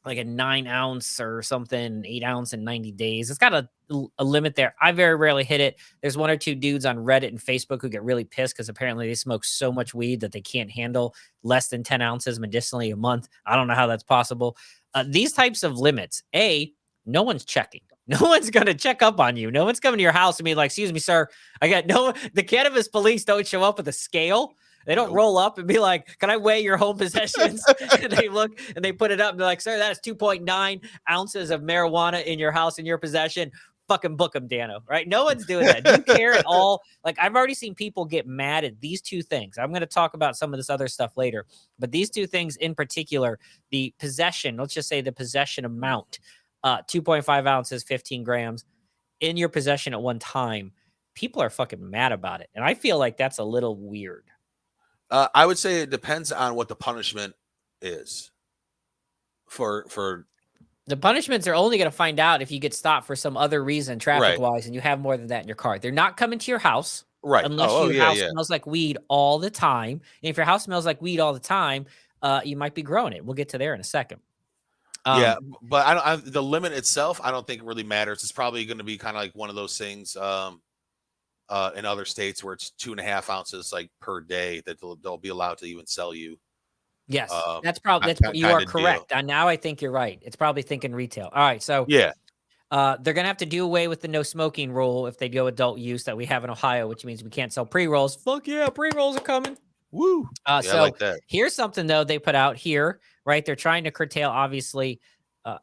like a 9 ounce or something, 8 ounce in 90 days. It's got a limit there. I very rarely hit it. There's one or two dudes on Reddit and Facebook who get really pissed because apparently they smoke so much weed that they can't handle less than 10 ounces medicinally a month. I don't know how that's possible. These types of limits, no one's checking. No one's going to check up on you. No one's coming to your house and be like, excuse me, sir. The cannabis police don't show up with a scale. They don't Nope. roll up and be like, can I weigh your home possessions? And they look and they put it up and they're like, sir, that is 2.9 ounces of marijuana in your house, in your possession. Fucking book them, Dano, right? No one's doing that. Do you care at all? Like, I've already seen people get mad at these two things. I'm going to talk about some of this other stuff later, but these two things in particular, the possession, let's just say the possession amount, 2.5 ounces, 15 grams in your possession at one time. People are fucking mad about it. And I feel like that's a little weird. I would say it depends on what the punishment is for The punishments are only going to find out if you get stopped for some other reason, traffic Right. wise, and you have more than that in your car. They're not coming to your house Right. unless Oh, your yeah, house yeah. smells like weed all the time. And if your house smells like weed all the time, you might be growing it. We'll get to there in a second. Yeah, but the limit itself, I don't think it really matters. It's probably going to be kind of like one of those things in other states where it's 2.5 ounces like per day that they'll be allowed to even sell you. Yes, that's probably you are correct. Now I think you're right. It's probably thinking retail. All right, so yeah, they're gonna have to do away with the no smoking rule if they go adult use that we have in Ohio, which means we can't sell pre-rolls. Fuck yeah, pre-rolls are coming. woo. Yeah, So I like that. here's something though they put out here, right? They're trying to curtail obviously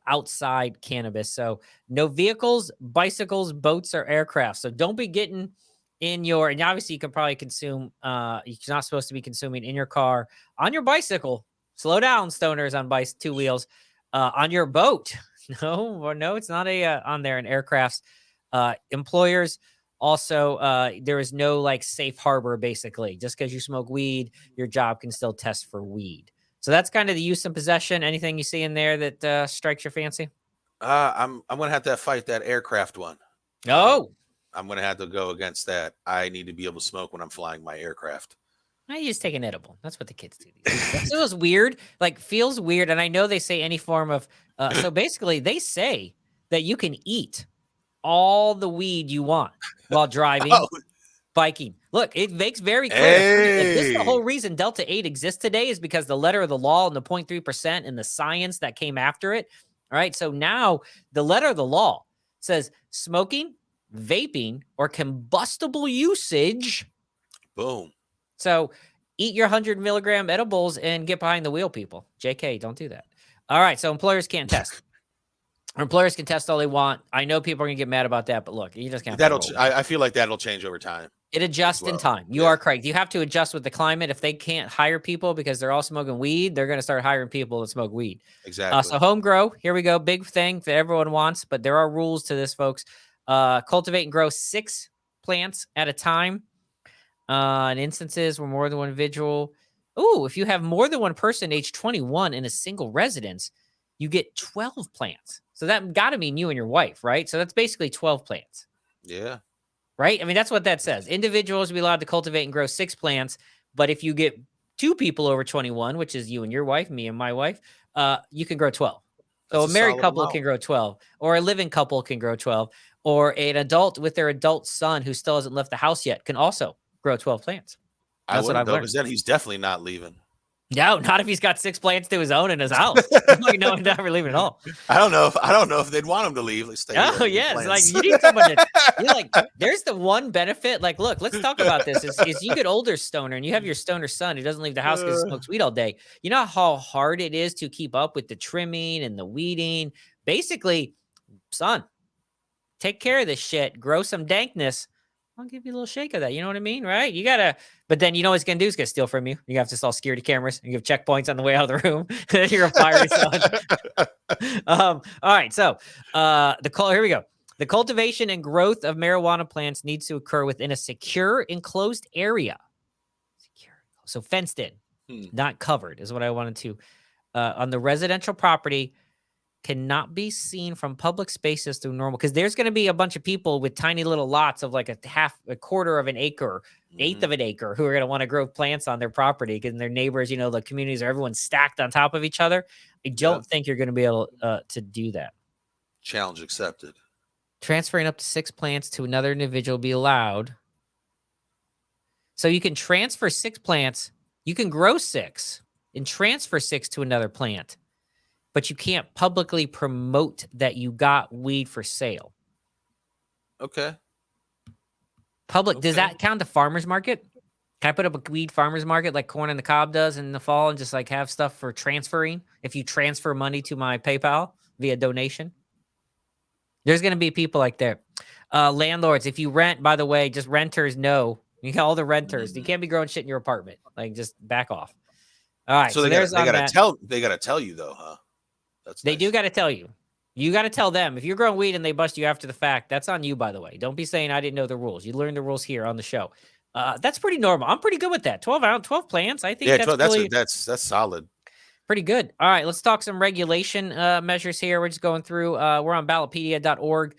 outside cannabis. So no vehicles, bicycles, boats, or aircraft. So don't be getting in your, and obviously you can probably consume, you're not supposed to be consuming in your car, on your bicycle. Slow down, stoners on bikes, 2 wheels, on your boat. No, it's not on there in aircrafts. Employers also, there is no like safe harbor basically. Just because you smoke weed, your job can still test for weed. So that's kind of the use and possession. Anything you see in there that strikes your fancy? I'm gonna have to fight that aircraft one. No. I'm gonna have to go against that. I need to be able to smoke when I'm flying my aircraft. I just take an edible. That's what the kids do. It feels weird. Like feels weird. And I know they say any form of. So basically, they say that you can eat all the weed you want while driving, biking. Look, it makes very clear. This is the whole reason Delta 8 exists today is because the letter of the law and the 0.3% and the science that came after it. All right. So now the letter of the law says smoking, vaping, or combustible usage. Boom. So eat your 100 milligram edibles and get behind the wheel, people. JK, don't do that. All right. So employers can't test. Employers can test all they want. I know people are going to get mad about that, but look, you just can't. I feel like that'll change over time. It adjusts in time. You are correct. You have to adjust with the climate. If they can't hire people because they're all smoking weed, they're going to start hiring people that smoke weed. Exactly. So home grow, here we go. Big thing that everyone wants, but there are rules to this, folks. Cultivate and grow 6 plants at a time. In instances where more than one individual. Ooh, if you have more than one person age 21 in a single residence, you get 12 plants. So that got to mean you and your wife, right? So that's basically 12 plants. Yeah. Right? I mean, that's what that says. Individuals will be allowed to cultivate and grow 6 plants. But if you get 2 people over 21, which is you and your wife, me and my wife, you can grow 12. So a married couple can grow 12, or a living couple can grow 12, or an adult with their adult son who still hasn't left the house yet can also grow 12 plants. That's what I've learned. Because then he's definitely not leaving. No, not if he's got 6 plants to his own in his house. Like, no, he's never leaving at all. I don't know if they'd want him to leave. Let's stay. Oh yeah, it's like you need someone to. You're like, there's the one benefit. Like, look, let's talk about this. Is you get older stoner and you have your stoner son who doesn't leave the house because he smokes weed all day. You know how hard it is to keep up with the trimming and the weeding. Basically, son, take care of this shit. Grow some dankness. I'll give you a little shake of that. You know what I mean? Right? You gotta, but then you know what he's gonna do? He's gonna steal from you. You have to install security cameras and give checkpoints on the way out of the room. You're a fiery son. All right. So here we go. The cultivation and growth of marijuana plants needs to occur within a secure, enclosed area. Secure. So fenced in, not covered, is what I wanted to. On the residential property, cannot be seen from public spaces through normal, because there's going to be a bunch of people with tiny little lots of like a quarter of an acre, eighth of an acre, who are going to want to grow plants on their property because their neighbors, you know, the communities are everyone stacked on top of each other. I don't think you're going to be able to do that. Challenge accepted. Transferring up to 6 plants to another individual will be allowed. So you can transfer 6 plants. You can grow 6 and transfer 6 to another plant, but you can't publicly promote that you got weed for sale. Okay. Does that count the farmer's market? Can I put up a weed farmer's market like Corn on the Cob does in the fall and just like have stuff for transferring? If you transfer money to my PayPal via donation, there's going to be people like that. Landlords, if you rent, by the way, just renters know. You got all the renters. You can't be growing shit in your apartment. Like, just back off. All right. So they gotta tell you though, huh? They do got to tell you. You got to tell them. If you're growing weed and they bust you after the fact, that's on you, by the way. Don't be saying I didn't know the rules. You learned the rules here on the show. That's pretty normal. I'm pretty good with that. 12 plants. I think that's solid. Pretty good. All right, let's talk some regulation measures here. We're just going through. We're on ballotpedia.org,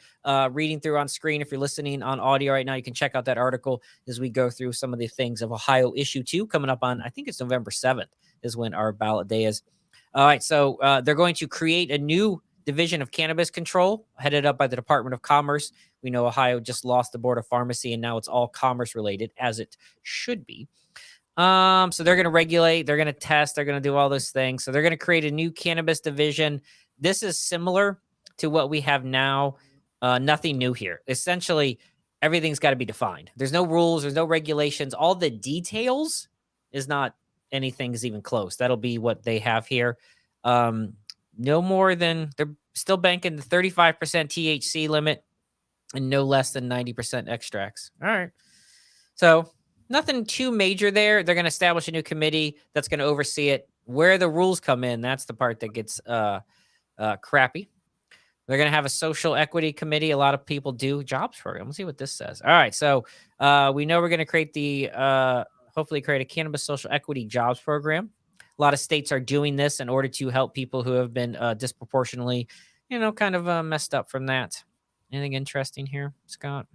reading through on screen. If you're listening on audio right now, you can check out that article as we go through some of the things of Ohio issue 2 coming up on, I think it's November 7th is when our ballot day is. All right, so they're going to create a new division of cannabis control headed up by the Department of Commerce. We know Ohio just lost the Board of Pharmacy, and now it's all commerce related, as it should be. So they're going to regulate, they're going to test, they're going to do all those things. So they're going to create a new cannabis division. This is similar to what we have now. Nothing new here. Essentially, everything's got to be defined. There's no rules, there's no regulations. All the details is not anything's even close. That'll be what they have here. No more than, they're still banking the 35% THC limit and no less than 90% extracts. All right. So nothing too major there. They're going to establish a new committee that's going to oversee it. Where the rules come in, that's the part that gets crappy. They're going to have a social equity committee. A lot of people do jobs program. Let's see what this says. All right. So we know we're going to create hopefully create a cannabis social equity jobs program. A lot of states are doing this in order to help people who have been disproportionately, kind of messed up from that. Anything interesting here, Scott?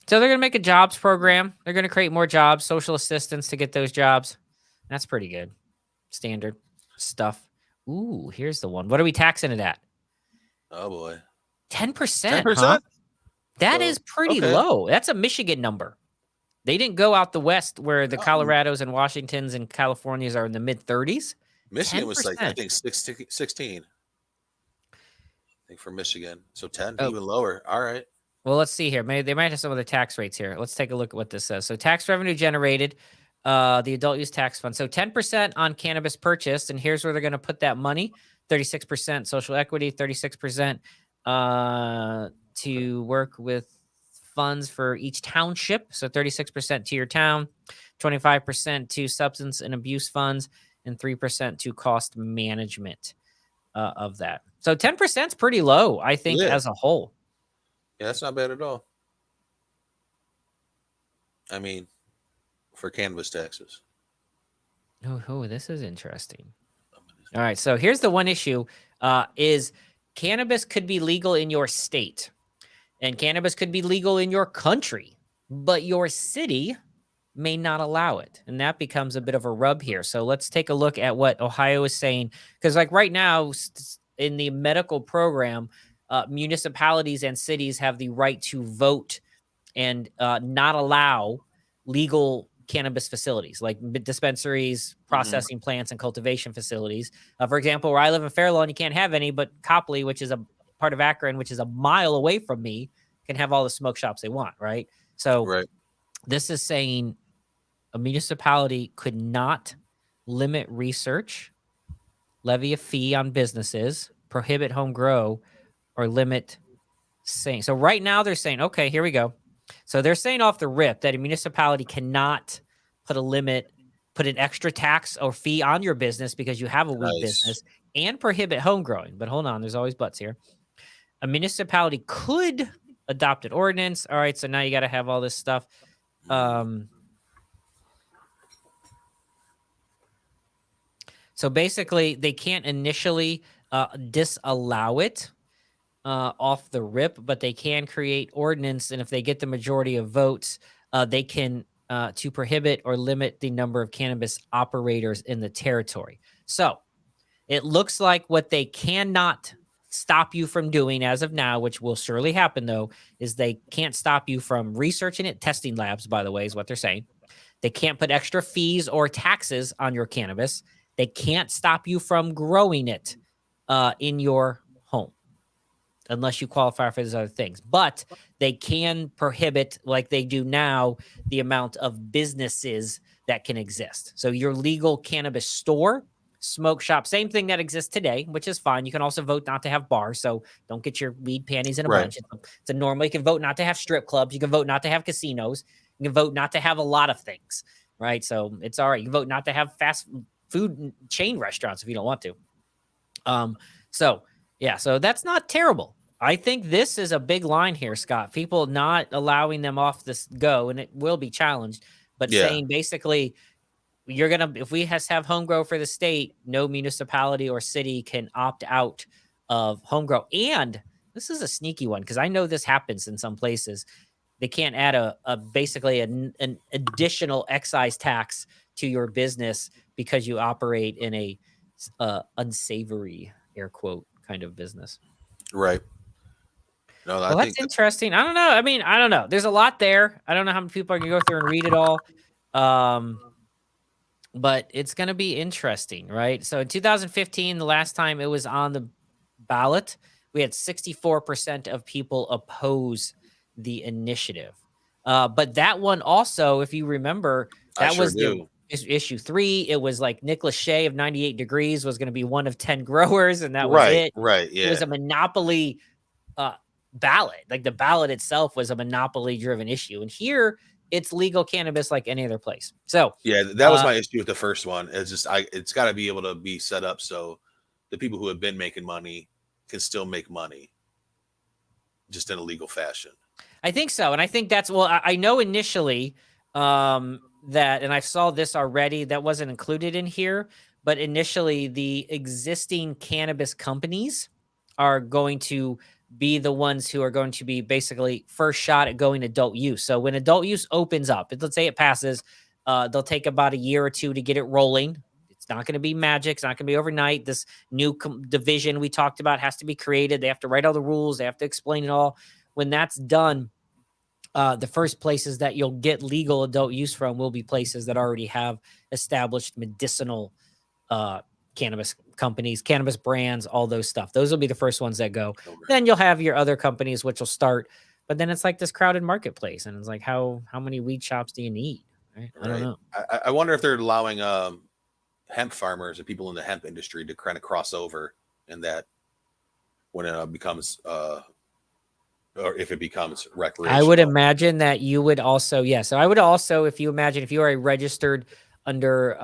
So they're going to make a jobs program. They're going to create more jobs, social assistance to get those jobs. That's pretty good. Standard stuff. Ooh, here's the one. What are we taxing it at? Oh, boy. 10%. 10%? Huh? That is pretty low. That's a Michigan number. They didn't go out the West where the Colorados and Washingtons and Californias are in the mid-30s. Michigan 10%. Was like, I think, 16. I think for Michigan. So 10, even lower. All right. Well, let's see here. Maybe they might have some other tax rates here. Let's take a look at what this says. So tax revenue generated, the adult use tax fund. So 10% on cannabis purchased. And here's where they're going to put that money. 36% social equity, 36% to work with funds for each township. So 36% to your town, 25% to substance and abuse funds, and 3% to cost management of that. So 10% is pretty low, I think, as a whole. Yeah, that's not bad at all. I mean, for cannabis taxes. Oh, this is interesting. All right, so here's the one issue, is cannabis could be legal in your state, and cannabis could be legal in your country, but your city may not allow it, and that becomes a bit of a rub here. So let's take a look at what Ohio is saying, because like right now in the medical program, municipalities and cities have the right to vote and not allow legal cannabis facilities like dispensaries, processing plants, and cultivation facilities. For example, where I live in Fair Lawn, you can't have any, but Copley, which is a part of Akron, which is a mile away from me, can have all the smoke shops they want, right? So this is saying a municipality could not limit research, levy a fee on businesses, prohibit home grow, or limit saying. So right now they're saying, okay, here we go. So they're saying off the rip that a municipality cannot put a limit, put an extra tax or fee on your business because you have a weed business, and prohibit home growing. But hold on, there's always buts here. A municipality could adopt an ordinance. All right, so now you got to have all this stuff. So basically, they can't initially disallow it off the rip, but they can create ordinance, and if they get the majority of votes, they can to prohibit or limit the number of cannabis operators in the territory. So it looks like what they cannot stop you from doing as of now, which will surely happen though, is they can't stop you from researching it. Testing labs, by the way, is what they're saying. They can't put extra fees or taxes on your cannabis. They can't stop you from growing it in your home unless you qualify for those other things. But they can prohibit, like they do now, the amount of businesses that can exist. So your legal cannabis store, smoke shop, same thing that exists today, which is fine. You can also vote not to have bars, so don't get your weed panties in a bunch. It's a normal. You can vote not to have strip clubs. You can vote not to have casinos. You can vote not to have a lot of things, right? So it's all right. You can vote not to have fast food chain restaurants if you don't want to. So that's not terrible. I think this is a big line here, Scott. People not allowing them off this go, and it will be challenged, but saying basically if we have home grow for the state, no municipality or city can opt out of home grow. And this is a sneaky one because I know this happens in some places. They can't add basically an additional excise tax to your business because you operate in a unsavory, air quote, kind of business. Right. No, Well, that's interesting. I don't know. I mean, I don't know. There's a lot there. I don't know how many people are going to go through and read it all. But it's going to be interesting, right? So in 2015, the last time it was on the ballot, we had 64% of people oppose the initiative. But that one also, if you remember, that was the issue 3. It was like Nick Lachey of 98 Degrees was going to be one of 10 growers, and that was it. Right. Yeah. It was a monopoly ballot. Like the ballot itself was a monopoly driven issue. And here it's legal cannabis like any other place. So yeah, that was my issue with the first one. It's just it's got to be able to be set up so the people who have been making money can still make money, just in a legal fashion. I think so, and I think that's I know initially that, and I saw this already that wasn't included in here, but initially the existing cannabis companies are going to be the ones who are going to be basically first shot at going adult use. So when adult use opens up, let's say it passes, they'll take about a year or 2 to get it rolling. It's not going to be magic. It's not going to be overnight. This new division we talked about has to be created. They have to write all the rules. They have to explain it all. When that's done, the first places that you'll get legal adult use from will be places that already have established medicinal cannabis companies, cannabis brands, all those stuff. Those will be the first ones that go. Okay. Then you'll have your other companies, which will start. But then it's like this crowded marketplace. And it's like, how many weed shops do you need? Right? I don't know. I wonder if they're allowing hemp farmers and people in the hemp industry to kind of cross over, and that when it becomes or if it becomes recreational. I would imagine that you would also, So I would also, if you are a registered under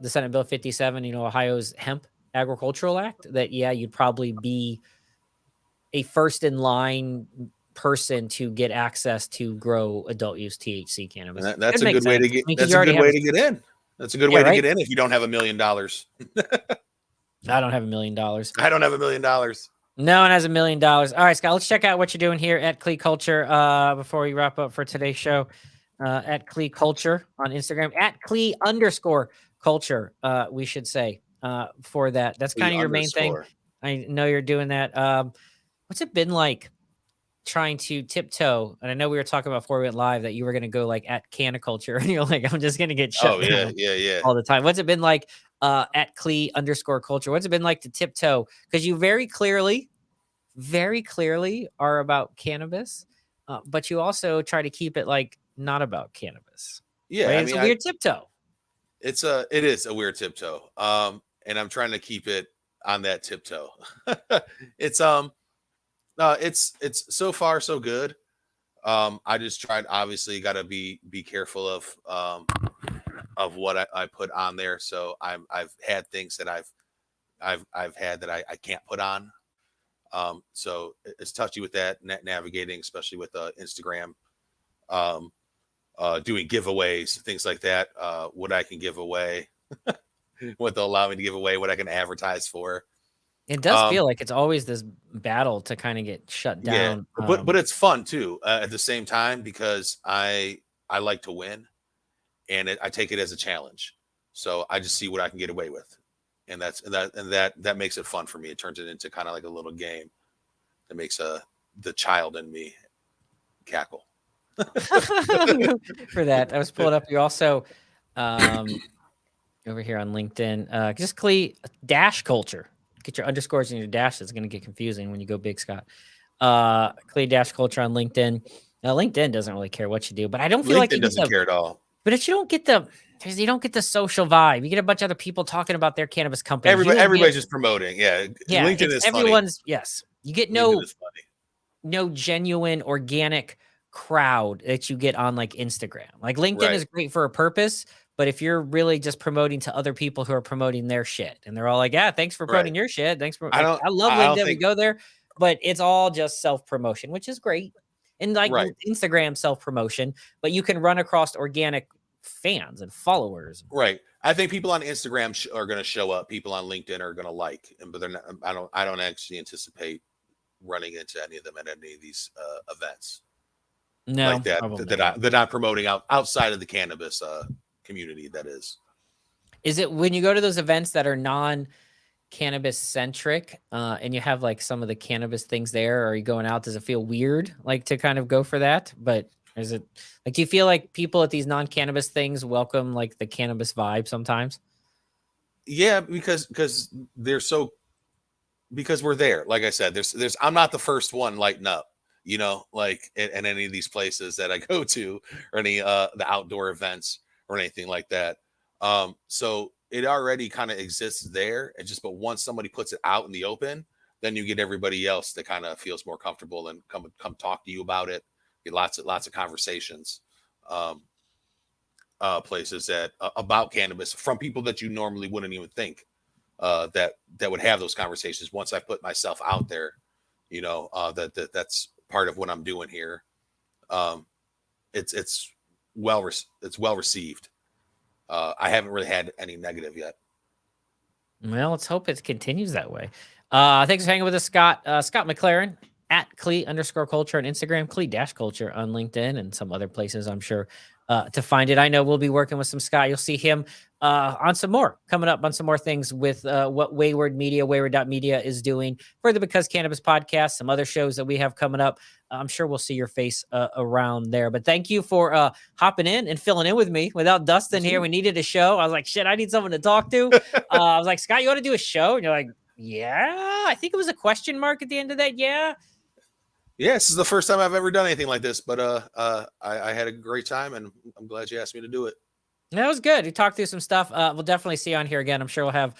the Senate Bill 57, Ohio's Hemp Agricultural Act, that, you'd probably be a first in line person to get access to grow adult use THC cannabis. That's a good way to get. That's a good way to get in. That's a good way to get in if you don't have $1 million. I don't have $1 million. I don't have $1 million. No one has $1 million. All right, Scott, let's check out what you're doing here at Clee Culture before we wrap up for today's show. At Clee Culture on Instagram, at Clee_culture, we should say, for that. That's kind of your main thing. I know you're doing that. What's it been like trying to tiptoe? And I know we were talking about before we went live that you were going to go like at Caniculture, and you're like, I'm just going to get shut down all the time. What's it been like at Clee_culture? What's it been like to tiptoe? Because you very clearly are about cannabis, but you also try to keep it like not about cannabis. Yeah, right? It's a weird tiptoe. It is a weird tiptoe. And I'm trying to keep it on that tiptoe. It's so far so good. I just tried. Obviously, got to be careful of what I put on there. So I've had things that I've had that I can't put on. So it's touchy with that navigating, especially with Instagram. Doing giveaways, things like that. What I can give away, what they'll allow me to give away, what I can advertise for. It does feel like it's always this battle to kind of get shut down. Yeah, but it's fun too at the same time, because I like to win, and I take it as a challenge. So I just see what I can get away with, and that makes it fun for me. It turns it into kind of like a little game that makes the child in me cackle. For that, I was pulling up. You also over here on LinkedIn, just Clee-culture. Get your underscores and your dashes. It's going to get confusing when you go big, Scott. Clee-culture on LinkedIn. Now, LinkedIn doesn't really care what you do, but I don't feel like it doesn't care at all. But if you don't get the social vibe, you get a bunch of other people talking about their cannabis company. Everybody's just promoting. Yeah. LinkedIn is everyone's funny. Yes. You get no genuine organic crowd that you get on like Instagram. Like LinkedIn is great for a purpose, but if you're really just promoting to other people who are promoting their shit and they're all like, yeah, thanks for promoting your shit. Thanks for I love LinkedIn. We go there, but it's all just self-promotion, which is great. And like Instagram self-promotion, but you can run across organic fans and followers. Right. I think people on Instagram are going to show up. People on LinkedIn are going to like, but they're not. I don't actually anticipate running into any of them at any of these events. No, like that. They're not promoting outside of the cannabis community. That is. Is it when you go to those events that are non-cannabis centric, and you have like some of the cannabis things there? Or are you going out? Does it feel weird, like to kind of go for that? But is it like, do you feel like people at these non-cannabis things welcome like the cannabis vibe sometimes? Yeah, because we're there. Like I said, I'm not the first one lighting up, like in any of these places that I go to, or any the outdoor events or anything like that. So it already kind of exists there. But once somebody puts it out in the open, then you get everybody else that kind of feels more comfortable and come talk to you about it. Get lots of conversations, places that about cannabis from people that you normally wouldn't even think that would have those conversations. Once I put myself out there, that's part of what I'm doing here. It's well received. I haven't really had any negative yet. Well, let's hope it continues that way. Thanks for hanging with us, Scott. Scott MacLaren at Clee_culture on Instagram, Clee-culture on LinkedIn, and some other places, I'm sure, to find it. I know we'll be working with some Scott. You'll see him on some more coming up on some more things with what Wayward Media, Wayward.media is doing for the Because Cannabis podcast, some other shows that we have coming up. I'm sure we'll see your face around there. But thank you for hopping in and filling in with me. Without Dustin here, we needed a show. I was like, shit, I need someone to talk to. I was like, Scott, you want to do a show? And you're like, yeah. I think it was a question mark at the end of that. Yeah. Yeah, this is the first time I've ever done anything like this, but I had a great time, and I'm glad you asked me to do it. That was good. We talked through some stuff. We'll definitely see you on here again. I'm sure we'll have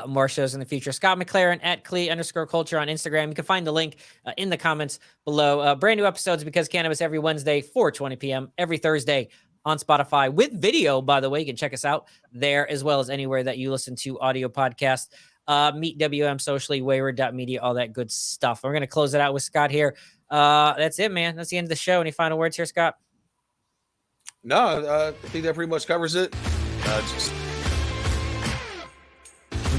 more shows in the future. Scott MacLaren at Clee_culture on Instagram. You can find the link in the comments below. Brand new episodes Because Cannabis every Wednesday, 4:20 p.m. every Thursday on Spotify with video, by the way. You can check us out there as well as anywhere that you listen to audio podcasts. Meet WM socially, Wayward.media, all that good stuff. We're going to close it out with Scott here. That's it, man. That's the end of the show. Any final words here, Scott? No, I think that pretty much covers it.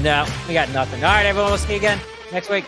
No, we got nothing. All right, everyone. We'll see you again next week.